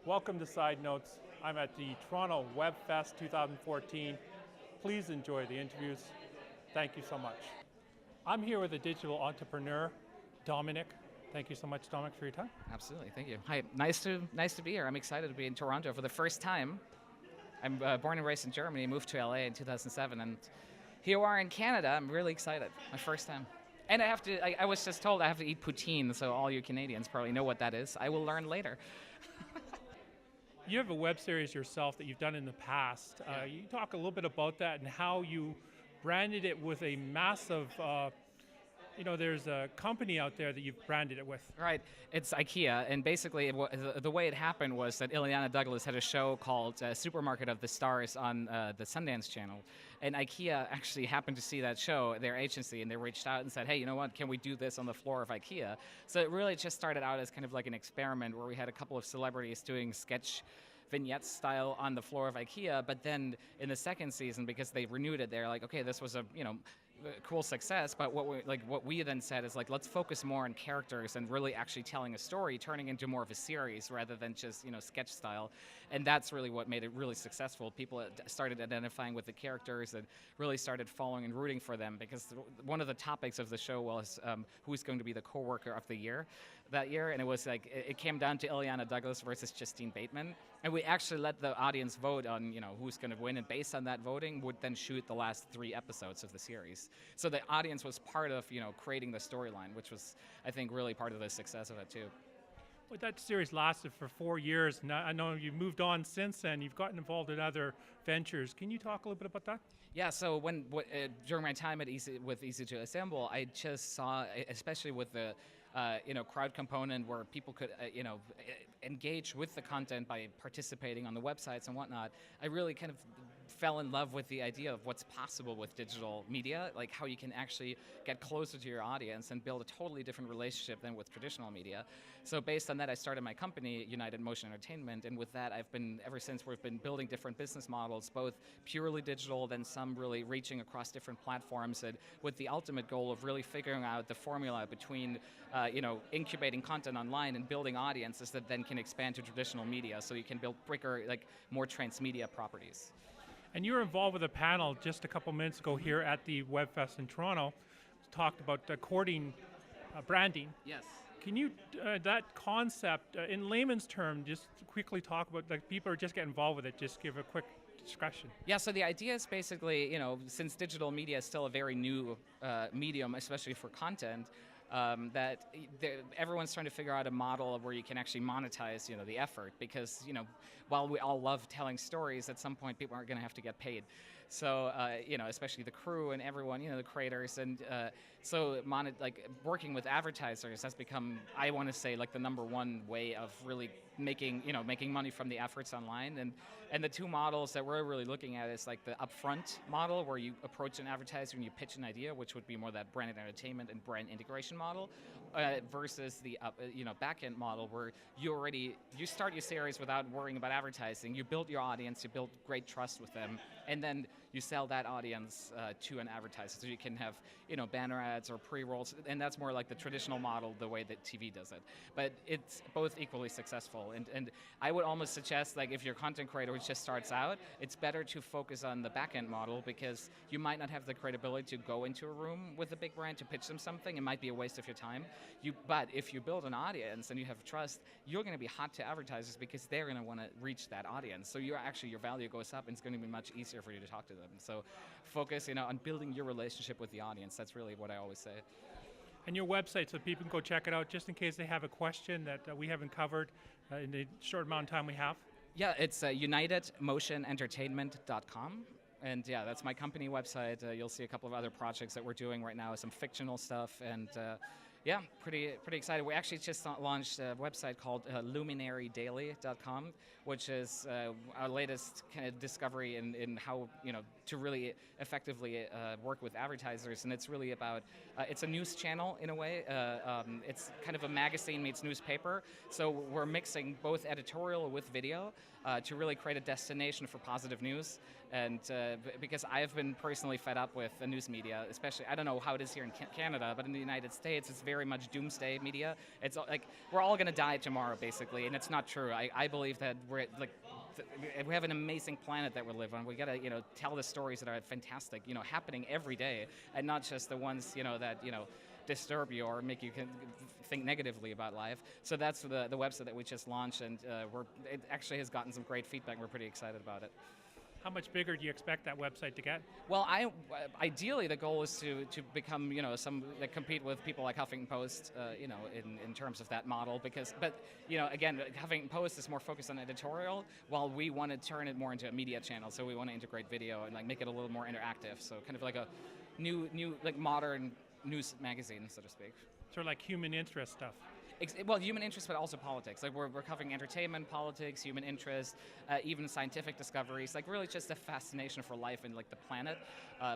Welcome to Side Notes. I'm at the Toronto Webfest 2014. Please enjoy the interviews. Thank you so much. I'm here with a digital entrepreneur, Dominik. Thank you so much, Dominik, for your time. Absolutely, thank you. Hi, nice to be here. I'm excited to be in Toronto for the first time. I'm born and raised in Germany, moved to LA in 2007, and here we are in Canada. I'm really excited. My first time. And I was just told I have to eat poutine, so all you Canadians probably know what that is. I will learn later. You have a web series yourself that you've done in the past. You talk a little bit about that and how you branded it with a massive, there's a company out there that you've branded it with. Right, it's IKEA, and basically the way it happened was that Ileana Douglas had a show called Supermarket of the Stars on the Sundance Channel, and IKEA actually happened to see that show, their agency, and they reached out and said, hey, you know what, can we do this on the floor of IKEA? So it really just started out as kind of like an experiment where we had a couple of celebrities doing sketch vignette style on the floor of IKEA, but then in the second season, because they renewed it, they're like, okay, this was a cool success, but what we then said is like, let's focus more on characters and really actually telling a story, turning into more of a series rather than just sketch style, and that's really what made it really successful. People started identifying with the characters and really started following and rooting for them, because one of the topics of the show was who's going to be the coworker of the year that year, and it was like it came down to Ileana Douglas versus Justine Bateman, and we actually let the audience vote on who's going to win, and based on that voting would then shoot the last 3 episodes of the series. So the audience was part of creating the storyline, which was, I think, really part of the success of it too. Well, that series lasted for 4 years, and I know you've moved on since then. You've gotten involved in other ventures. Can you talk a little bit about that? Yeah, so during my time at with Easy to Assemble, I just saw, especially with the crowd component where people could engage with the content by participating on the websites and whatnot, I really kind of fell in love with the idea of what's possible with digital media, like how you can actually get closer to your audience and build a totally different relationship than with traditional media. So based on that, I started my company, United Motion Entertainment, and with that, ever since we've been building different business models, both purely digital, then some really reaching across different platforms, and with the ultimate goal of really figuring out the formula between incubating content online and building audiences that then can expand to traditional media, so you can build quicker, more transmedia properties. And you were involved with a panel just a couple minutes ago here at the Webfest in Toronto, talked about courting branding. Yes. Can you, that concept, in layman's term, just quickly talk about, people are just getting involved with it, just give a quick discussion. Yeah, so the idea is basically, since digital media is still a very new medium, especially for content, that everyone's trying to figure out a model of where you can actually monetize, the effort, because, while we all love telling stories, at some point people aren't going to have to get paid. So, especially the crew and everyone, the creators, and working with advertisers has become, I want to say, the number one way of really making money from the efforts online. And the two models that we're really looking at is the upfront model, where you approach an advertiser and you pitch an idea, which would be more that branded entertainment and brand integration model, versus the back-end model, where you start your series without worrying about advertising. You build your audience, you build great trust with them, and then you sell that audience to an advertiser. So you can have banner ads or pre-rolls, and that's more like the traditional model, the way that TV does it. But it's both equally successful. And I would almost suggest, if you're a content creator who just starts out, it's better to focus on the back-end model, because you might not have the credibility to go into a room with a big brand to pitch them something. It might be a waste of your time. But if you build an audience and you have trust, you're going to be hot to advertisers, because they're going to want to reach that audience. So your value goes up, and it's going to be much easier for you to talk to them. So focus on building your relationship with the audience. That's really what I always say. And your website, so people can go check it out, just in case they have a question that we haven't covered in the short amount of time we have. Yeah, it's unitedmotionentertainment.com. And yeah, that's my company website. You'll see a couple of other projects that we're doing right now, some fictional stuff, and yeah, pretty excited. We actually just launched a website called luminarydaily.com, which is our latest kind of discovery in how to really effectively work with advertisers. And it's really about, it's a news channel in a way. It's kind of a magazine meets newspaper. So we're mixing both editorial with video to really create a destination for positive news. And because I've been personally fed up with the news media, especially, I don't know how it is here in Canada, but in the United States, it's very much doomsday media. It's like, we're all going to die tomorrow, basically, and it's not true. I believe that we have an amazing planet that we live on. We got to, tell the stories that are fantastic, happening every day, and not just the ones, that, disturb you or make you think negatively about life. So that's the website that we just launched, and it actually has gotten some great feedback. We're pretty excited about it. How much bigger do you expect that website to get? Well, ideally the goal is to become, some that compete with people like Huffington Post, in terms of that model. But again, Huffington Post is more focused on editorial, while we want to turn it more into a media channel. So we want to integrate video and make it a little more interactive. So kind of like a new modern news magazine, so to speak. Sort of like human interest stuff. Well, human interest, but also politics. Like we're covering entertainment, politics, human interest, even scientific discoveries. Like really just a fascination for life and the planet,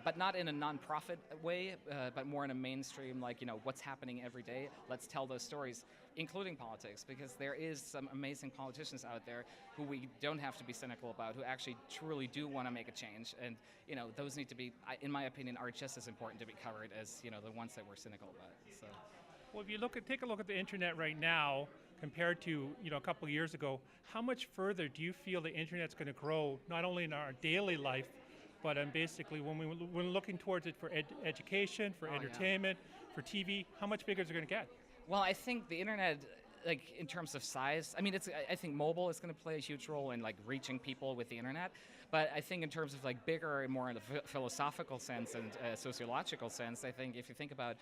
but not in a non-profit way, but more in a mainstream, what's happening every day. Let's tell those stories, including politics, because there is some amazing politicians out there who we don't have to be cynical about, who actually truly do want to make a change, and those need to be, in my opinion, are just as important to be covered as the ones that we're cynical about. So. Well, if you take a look at the internet right now compared to a couple of years ago, how much further do you feel the internet's going to grow, not only in our daily life, but basically when we're looking towards it for education, for entertainment, for TV? How much bigger is it going to get? Well, I think the internet, in terms of size, I think mobile is going to play a huge role in reaching people with the internet. But I think in terms of bigger and more in a philosophical sense and sociological sense, I think if you think about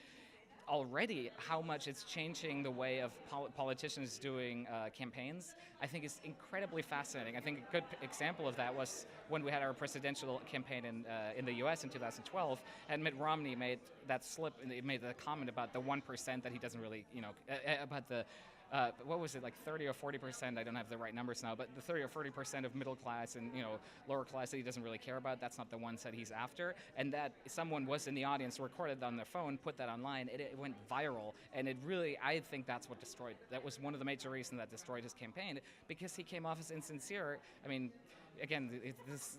already how much it's changing the way of politicians doing campaigns, I think is incredibly fascinating. I think a good example of that was when we had our presidential campaign in the U.S. in 2012, and Mitt Romney made that slip, and he made the comment about the 1% that he doesn't really, about the what was it, 30 or 40%, I don't have the right numbers now, but the 30 or 40% of middle class and lower class that he doesn't really care about, that's not the ones that he's after. And that someone was in the audience, recorded on their phone, put that online, it went viral. And it really, I think that was one of the major reasons that destroyed his campaign, because he came off as insincere. Again,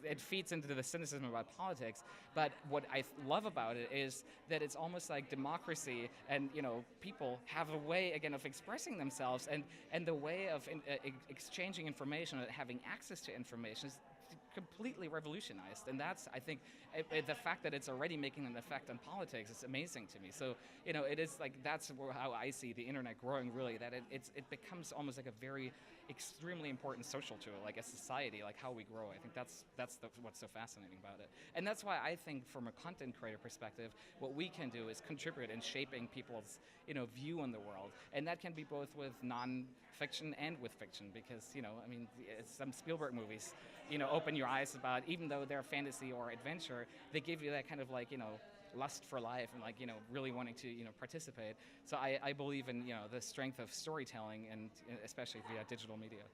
it feeds into the cynicism about politics, but what I love about it is that it's almost like democracy, and people have a way, again, of expressing themselves, and the way of exchanging information and having access to information is completely revolutionized. And that's, I think, the fact that it's already making an effect on politics is amazing to me. So, it is that's how I see the internet growing, really, that it becomes almost like a very extremely important social tool, like a society, how we grow. I think that's what's so fascinating about it. And that's why I think from a content creator perspective, what we can do is contribute in shaping people's, view on the world. And that can be both with non-fiction and with fiction, because, some Spielberg movies, open your eyes about, even though they're fantasy or adventure, they give you that kind of lust for life and really wanting to participate. So I believe in the strength of storytelling, and especially via digital media.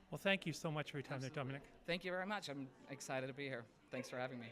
Well, thank you so much for your time there, Dominik. Thank you very much. I'm excited to be here. Thanks for having me.